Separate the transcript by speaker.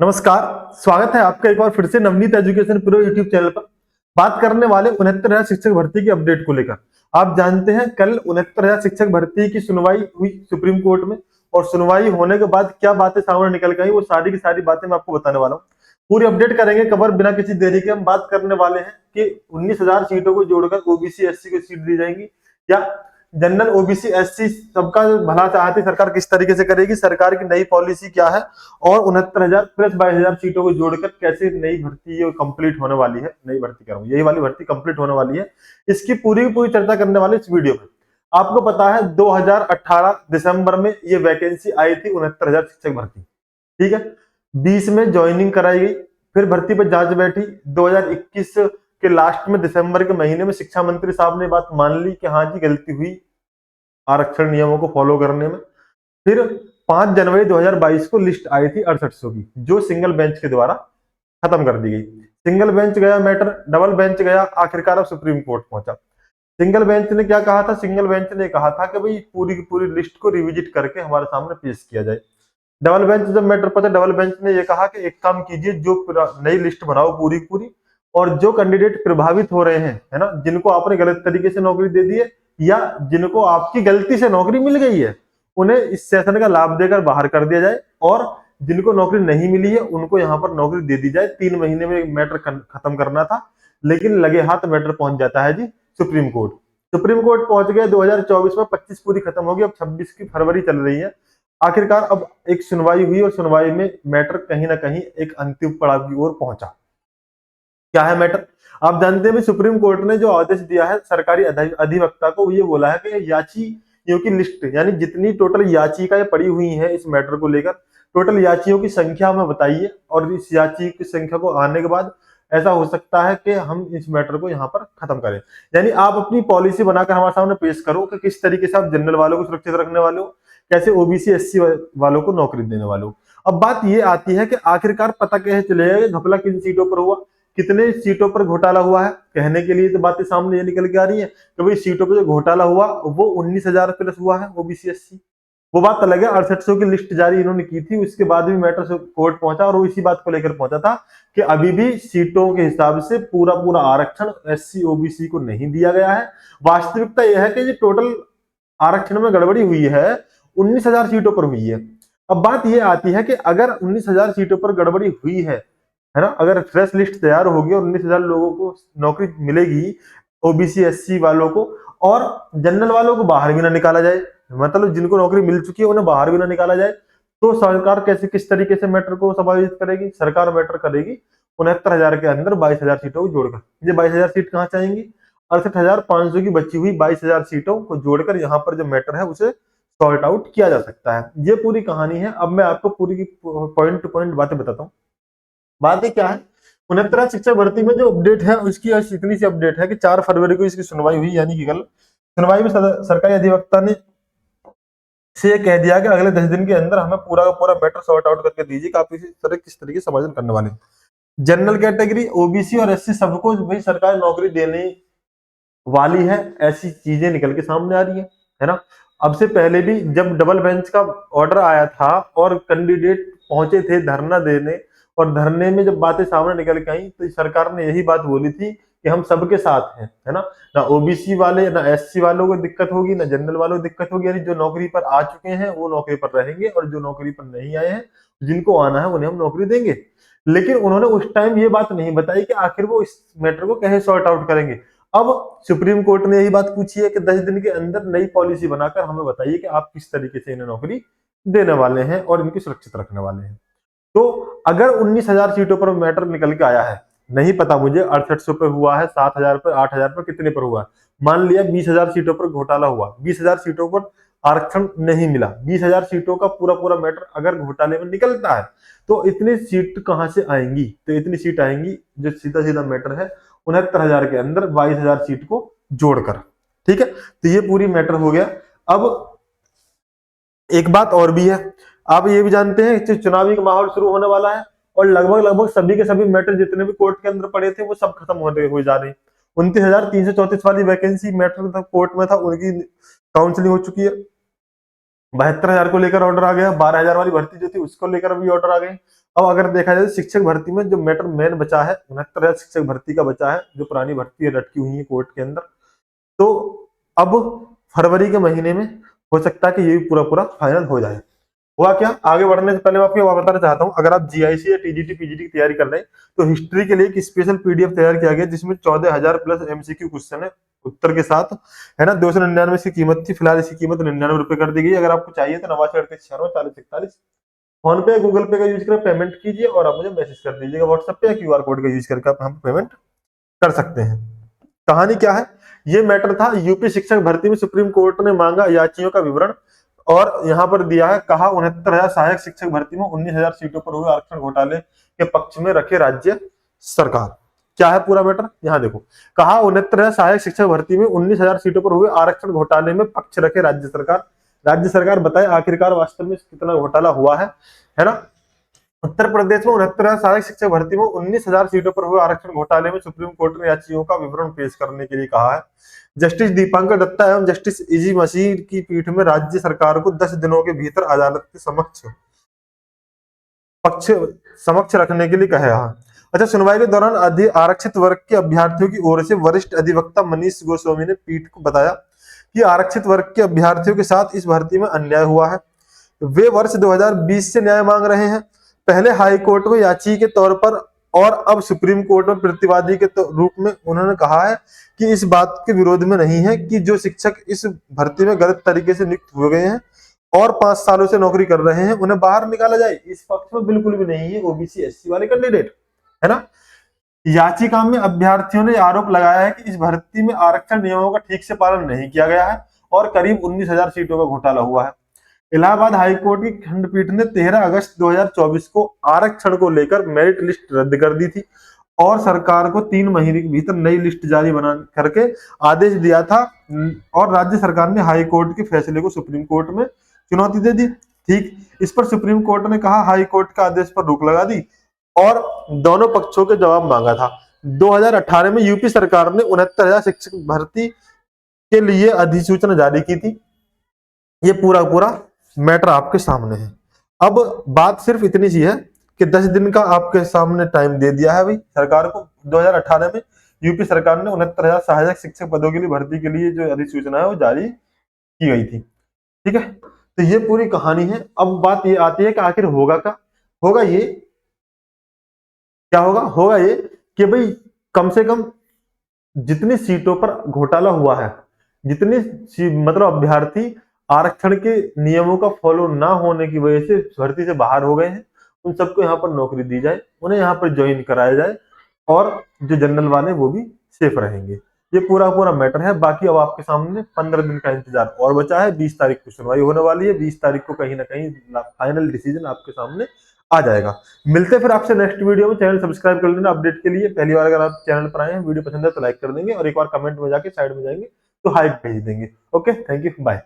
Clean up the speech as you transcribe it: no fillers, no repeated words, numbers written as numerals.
Speaker 1: नमस्कार। स्वागत है आपका एक बार फिर से Navneet education pro YouTube channel पर। बात करने वाले 69,000 शिक्षक भर्ती की अपडेट को लेकर। आप जानते हैं कल 69,000 शिक्षक भर्ती की सुनवाई हुई सुप्रीम कोर्ट में, और सुनवाई होने के बाद क्या बातें सामने निकल गई वो सारी की सारी बातें मैं आपको बताने वाला हूँ। पूरी अपडेट करेंगे कवर बिना किसी देरी के। हम बात करने वाले हैं कि 19,000 सीटों को जोड़कर ओबीसी एससी को सीट दी जाएंगी या जनरल ओबीसी एससी सबका भला चाहती सरकार किस तरीके से करेगी, सरकार की नई पॉलिसी क्या है, और 69,000 प्लस 22,000 सीटों को जोड़कर कैसे नई भर्ती ये कंप्लीट होने वाली है। नई भर्ती करूँ यही वाली भर्ती कंप्लीट होने वाली है, इसकी पूरी पूरी चर्चा करने वाले इस वीडियो में। आपको पता है 2018 दिसंबर में ये वैकेंसी आई थी 69,000 शिक्षक भर्ती, ठीक है। 20 में ज्वाइनिंग कराई गई, फिर भर्ती पर जांच बैठी। 2021 के लास्ट में दिसंबर के महीने में शिक्षा मंत्री साहब ने बात मान ली कि हाँ जी गलती हुई आरक्षण नियमों को फॉलो करने में। फिर 5 जनवरी 2022 को लिस्ट आई थी 6800 की, जो सिंगल बेंच के द्वारा खत्म कर दी गई। सिंगल बेंच गया मैटर, डबल बेंच गया, आखिरकार अब सुप्रीम कोर्ट पहुंचा। सिंगल बेंच ने क्या कहा था? सिंगल बेंच ने कहा था कि भाई पूरी की पूरी लिस्ट को रिविजिट करके हमारे सामने पेश किया जाए। डबल बेंच जब मैटर पहुंचा, डबल बेंच ने यह कहा कि एक काम कीजिए, जो नई लिस्ट बनाओ पूरी पूरी, और जो कैंडिडेट प्रभावित हो रहे हैं, है ना, जिनको आपने गलत तरीके से नौकरी दे दी है या जिनको आपकी गलती से नौकरी मिल गई है, उन्हें इस सेशन का लाभ देकर बाहर कर दिया जाए, और जिनको नौकरी नहीं मिली है उनको यहाँ पर नौकरी दे दी जाए। 3 महीने में मैटर खत्म करना था, लेकिन लगे हाथ मैटर पहुंच जाता है जी सुप्रीम कोर्ट। सुप्रीम कोर्ट पहुंच गया 2024 में, 25 पूरी खत्म होगी, अब 26 की फरवरी चल रही है। आखिरकार अब एक सुनवाई हुई और सुनवाई में मैटर कहीं ना कहीं एक अंतिम पड़ाव की ओर पहुंचा। क्या है मैटर? आप जानते हैं सुप्रीम कोर्ट ने जो आदेश दिया है सरकारी अधिवक्ता को, ये बोला है कि याचियों की लिस्ट, यानी जितनी टोटल याचिकाएं पड़ी हुई हैं इस मैटर को लेकर, टोटल याचियों की संख्या हमें बताइए, और इस याची की संख्या को आने के बाद ऐसा हो सकता है कि हम इस मैटर को यहाँ पर खत्म करें। यानी आप अपनी पॉलिसी बनाकर हमारे सामने पेश करो कि किस तरीके से आप जनरल वालों को सुरक्षित रखने वाले हो, कैसे ओबीसी एससी वालों को नौकरी देने वाले हो। अब बात ये आती है कि आखिरकार पता कैसे चलेगा कि घपला किन सीटों पर हुआ, कितने सीटों पर घोटाला हुआ है। कहने के लिए तो बातें सामने ये निकल के आ रही है कि भाई सीटों पर जो घोटाला हुआ वो 19,000 प्लस हुआ है ओबीसी एससी। वो बात अलग है, 6800 की लिस्ट जारी इन्होंने की थी, उसके बाद भी मैटर कोर्ट पहुंचा, और वो इसी बात को लेकर पहुंचा था कि अभी भी सीटों के हिसाब से पूरा पूरा आरक्षण एससी ओबीसी को नहीं दिया गया है। वास्तविकता यह है कि ये टोटल आरक्षण में गड़बड़ी हुई है 19,000 सीटों पर हुई है। अब बात यह आती है कि अगर 19,000 सीटों पर गड़बड़ी हुई है ना, अगर फ्रेश लिस्ट तैयार होगी और 19,000 लोगों को नौकरी मिलेगी, ओबीसी एससी वालों को, और जनरल वालों को बाहर भी ना निकाला जाए, मतलब जिनको नौकरी मिल चुकी है उन्हें बाहर भी ना निकाला जाए, तो सरकार कैसे किस तरीके से मैटर को समायोजित करेगी? सरकार मैटर करेगी 69,000 के अंदर 22,000 सीटों को जोड़कर। ये 22,000 सीट कहाँ से आएंगी? 68,500 की बची हुई 22,000 सीटों को जोड़कर यहाँ पर जो मैटर है उसे सॉर्ट आउट किया जा सकता है। ये पूरी कहानी है। अब मैं आपको पूरी की पॉइंट टू पॉइंट बातें बताता हूँ। बात क्या है, 69 शिक्षक भर्ती में जो अपडेट है उसकी इतनी सी अपडेट है कि 4 फरवरी को इसकी सुनवाई हुई, यानी कि कल सुनवाई में सरकारी अधिवक्ता ने से कह दिया कि अगले 10 दिन के अंदर हमें पूरा का पूरा मैटर सॉर्ट आउट करके दीजिए कि आप इसी तरह किस तरीके से समाधान करने वाले हैं। जनरल कैटेगरी ओबीसी और एससी सबको भाई सरकार नौकरी देने वाली है, ऐसी चीजें निकल के सामने आ रही है ना। अब से पहले भी जब डबल बेंच का ऑर्डर आया था और कैंडिडेट पहुंचे थे धरना देने, और धरने में जब बातें सामने निकल के आई तो सरकार ने यही बात बोली थी कि हम सबके साथ हैं, है ना ओबीसी वाले ना एससी वालों को दिक्कत होगी ना जनरल वालों को दिक्कत होगी, यानी जो नौकरी पर आ चुके हैं वो नौकरी पर रहेंगे, और जो नौकरी पर नहीं आए हैं जिनको आना है उन्हें हम नौकरी देंगे। लेकिन उन्होंने उस टाइम ये बात नहीं बताई कि आखिर वो इस मैटर को कैसे सॉर्ट आउट करेंगे। अब सुप्रीम कोर्ट ने यही बात पूछी है कि 10 दिन के अंदर नई पॉलिसी बनाकर हमें बताइए कि आप किस तरीके से इन्हें नौकरी देने वाले हैं और इनकी सुरक्षित रखने वाले हैं। तो अगर 19,000 सीटों पर मैटर निकल के आया है, नहीं पता मुझे 6800 पे हुआ है, 7,000 पर, 8,000 पर, कितने पर हुआ है, मान लिया 20,000 सीटों पर घोटाला हुआ, 20,000 सीटों पर आरक्षण नहीं मिला, 20,000 सीटों का पूरा पूरा मैटर अगर घोटाले में निकलता है तो इतनी सीट कहां से आएंगी? तो इतनी सीट आएंगी जो सीधा सीधा मैटर है 69,000 के अंदर 22,000 सीट को जोड़कर। ठीक है, तो ये पूरी मैटर हो गया। अब एक बात और भी है, आप ये भी जानते हैं कि चुनावी का माहौल शुरू होने वाला है, और लगभग लगभग सभी के सभी मैटर जितने भी कोर्ट के अंदर पड़े थे वो सब खत्म हो जा रहे हैं। 29,334 वाली वैकेंसी मैटर था कोर्ट में था, उनकी काउंसलिंग हो चुकी है। 72,000 को लेकर ऑर्डर आ गया, 12,000 वाली भर्ती जो थी उसको लेकर भी ऑर्डर आ गए, अब अगर देखा जाए शिक्षक भर्ती में जो मैटर मेन बचा है 69,000 शिक्षक भर्ती का बचा है, जो पुरानी भर्ती लटकी हुई है कोर्ट के अंदर। तो अब फरवरी के महीने में हो सकता है कि ये पूरा पूरा फाइनल हो जाए। हुआ क्या, आगे बढ़ने से पहले मैं आपको ये बताना चाहता हूँ, अगर आप जीआईसी या टीजीटी पीजीटी की तैयारी कर रहे हैं तो हिस्ट्री के लिए एक स्पेशल पीडीएफ तैयार किया गया जिसमें 14,000 प्लस एमसीक्यू क्वेश्चन है उत्तर के साथ, है ना। 299 इसकी कीमत थी, फिलहाल इसकी कीमत 99 रुपए कर दी गई। अगर आपको चाहिए तो 89 38 46 41, फोन पे गूगल पे का यूज कर पेमेंट कीजिए और आप मुझे मैसेज कर दीजिएगा व्हाट्सएप पे, या क्यूआर कोड का यूज करके आप हम पेमेंट कर सकते हैं। कहानी क्या है, ये मैटर था यूपी शिक्षक भर्ती में सुप्रीम कोर्ट ने मांगा याचियों का विवरण, और यहां पर दिया है, कहा 69,000 सहायक शिक्षक भर्ती में 19,000 सीटों पर हुए आरक्षण घोटाले के पक्ष में रखे राज्य सरकार। क्या है पूरा मैटर, यहां देखो, कहा 69,000 सहायक शिक्षक भर्ती में 19,000 सीटों पर हुए आरक्षण घोटाले में पक्ष रखे राज्य सरकार। राज्य सरकार बताए आखिरकार वास्तव में कितना घोटाला हुआ है ना। उत्तर प्रदेश में 69,000 सहायक शिक्षक भर्ती में 19,000 सीटों पर हुए आरक्षण घोटाले में सुप्रीम कोर्ट ने याचियों का विवरण पेश करने के लिए कहा है। जस्टिस दीपांकर दत्ता एवं जस्टिस इजी मसीह की पीठ में राज्य सरकार को 10 दिनों के भीतर अदालत के पक्ष समक्ष रखने के लिए कहा है। अच्छा, सुनवाई के दौरान आरक्षित वर्ग के अभ्यर्थियों की ओर से वरिष्ठ अधिवक्ता मनीष गोस्वामी ने पीठ को बताया कि आरक्षित वर्ग के अभ्यर्थियों के साथ इस भर्ती में अन्याय हुआ है। वे वर्ष 2020 से न्याय मांग रहे हैं, पहले हाई कोर्ट में याची के तौर पर और अब सुप्रीम कोर्ट में प्रतिवादी के रूप में। उन्होंने कहा है कि इस बात के विरोध में नहीं है कि जो शिक्षक इस भर्ती में गलत तरीके से नियुक्त हो गए हैं और 5 सालों से नौकरी कर रहे हैं उन्हें बाहर निकाला जाए, इस पक्ष में बिल्कुल भी नहीं है ओबीसी एससी वाले कैंडिडेट, है ना। याचिका में अभ्यर्थियों ने आरोप लगाया है कि इस भर्ती में आरक्षण नियमों का ठीक से पालन नहीं किया गया है और करीब 19,000 सीटों का घोटाला हुआ है। इलाहाबाद हाईकोर्ट की खंडपीठ ने 13 अगस्त 2024 को आरक्षण को लेकर मेरिट लिस्ट रद्द कर दी थी और सरकार को 3 महीने के भीतर नई लिस्ट जारी बना करके आदेश दिया था, और राज्य सरकार ने हाई कोर्ट के फैसले को सुप्रीम कोर्ट में चुनौती दे दी। ठीक, इस पर सुप्रीम कोर्ट ने कहा हाई कोर्ट का आदेश पर रोक लगा दी और दोनों पक्षों के जवाब मांगा था। 2018 में यूपी सरकार ने 69,000 शिक्षक भर्ती के लिए अधिसूचना जारी की थी। ये पूरा मैटर आपके सामने है। अब बात सिर्फ इतनी सी है कि 10 दिन का आपके सामने टाइम दे दिया है भाई सरकार को। 2018 में यूपी सरकार ने 69,000 सहायक शिक्षक पदों के लिए भर्ती के लिए जो अधिसूचना है वो जारी की गई थी। ठीक है, तो ये पूरी कहानी है। अब बात ये आती है कि आखिर होगा क्या, होगा ये क्या होगा ये कि भाई कम से कम जितनी सीटों पर घोटाला हुआ है, जितनी मतलब अभ्यर्थी आरक्षण के नियमों का फॉलो ना होने की वजह से भर्ती से बाहर हो गए हैं, उन सबको यहाँ पर नौकरी दी जाए, उन्हें यहाँ पर ज्वाइन कराया जाए और जो जनरल वाले वो भी सेफ रहेंगे। ये पूरा मैटर है। बाकी अब आपके सामने 15 दिन का इंतजार और बचा है। 20 तारीख को सुनवाई होने वाली है। 20 तारीख को कहीं ना कहीं फाइनल डिसीजन आपके सामने आ जाएगा। मिलते फिर आपसे नेक्स्ट वीडियो में। चैनल सब्सक्राइब कर लेना अपडेट के लिए। पहली बार अगर आप चैनल पर आए हैं, वीडियो पसंद है तो लाइक कर देंगे और एक बार कमेंट में जाके साइड में जाएंगे तो हाइप भेज देंगे। Okay, thank you, bye.